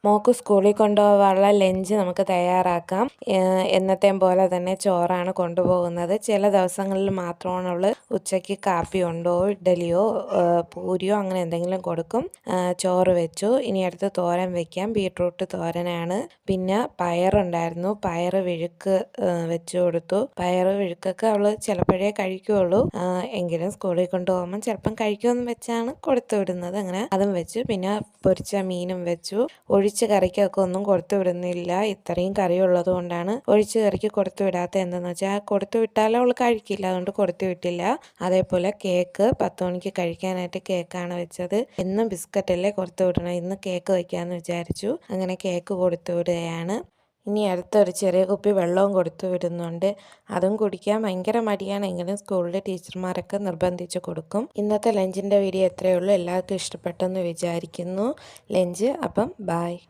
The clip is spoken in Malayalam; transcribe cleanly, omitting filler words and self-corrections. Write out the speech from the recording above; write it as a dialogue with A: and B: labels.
A: മോൾക്ക് സ്കൂളിൽ കൊണ്ടുപോകാനുള്ള ലഞ്ച് നമുക്ക് തയ്യാറാക്കാം. എന്നത്തെയും പോലെ തന്നെ ചോറാണ് കൊണ്ടുപോകുന്നത്. ചില ദിവസങ്ങളിൽ മാത്രമാണ് അവൾ ഉച്ചയ്ക്ക് കാപ്പി ഉണ്ടോ ഇഡ്ഡലിയോ പൂരിയോ അങ്ങനെ എന്തെങ്കിലും കൊടുക്കും. ചോറ് വെച്ചു. ഇനി അടുത്ത് തോരൻ വയ്ക്കാം. ബീട്രൂട്ട് തോരനാണ്. പിന്നെ പയറുണ്ടായിരുന്നു. പയറ് വിഴുക്ക് വെച്ചു കൊടുത്തു. പയറ് വിഴുക്കൊക്കെ അവൾ ചിലപ്പോഴേ കഴിക്കുകയുള്ളൂ. എങ്കിലും സ്കൂളിൽ കൊണ്ടുപോകുമ്പം ചിലപ്പം കഴിക്കുമെന്ന് വെച്ചാണ് കൊടുത്തു വിടുന്നത്. അങ്ങനെ അതും വെച്ചു. പിന്നെ പൊരിച്ച മീനും വെച്ചു. ഒഴിച്ച് കറിക്കൊക്കെ ഒന്നും കൊടുത്തു വിടുന്നില്ല. ഇത്രയും കറി ഉള്ളത് കൊണ്ടാണ് ഒഴിച്ച് കറിക്ക് കൊടുത്തു വിടാത്തത്. എന്തെന്ന് വെച്ചാൽ കൊടുത്തു വിട്ടാലും അവൾ കഴിക്കില്ല, അതുകൊണ്ട് കൊടുത്തു വിട്ടില്ല. അതേപോലെ കേക്ക് 10 മണിക്ക് കഴിക്കാനായിട്ട് കേക്കാണ് വെച്ചത്. എന്നും ബിസ്ക്കറ്റല്ലേ കൊടുത്തു വിടണം, ഇന്ന് കേക്ക് വയ്ക്കാമെന്ന് വിചാരിച്ചു. അങ്ങനെ കേക്ക് കൊടുത്തു വിടുകയാണ്. ഇനി അടുത്തൊരു ചെറിയ കുപ്പി വെള്ളവും കൊടുത്തു വിടുന്നുണ്ട്. അതും കുടിക്കാൻ ഭയങ്കര മടിയാണെങ്കിലും സ്കൂളിലെ ടീച്ചർമാരൊക്കെ നിർബന്ധിച്ച് കൊടുക്കും. ഇന്നത്തെ ലഞ്ചിൻ്റെ വീഡിയോ എത്രയേ ഉള്ളൂ. എല്ലാവർക്കും ഇഷ്ടപ്പെട്ടെന്ന് വിചാരിക്കുന്നു ലഞ്ച്. അപ്പം ബായ്.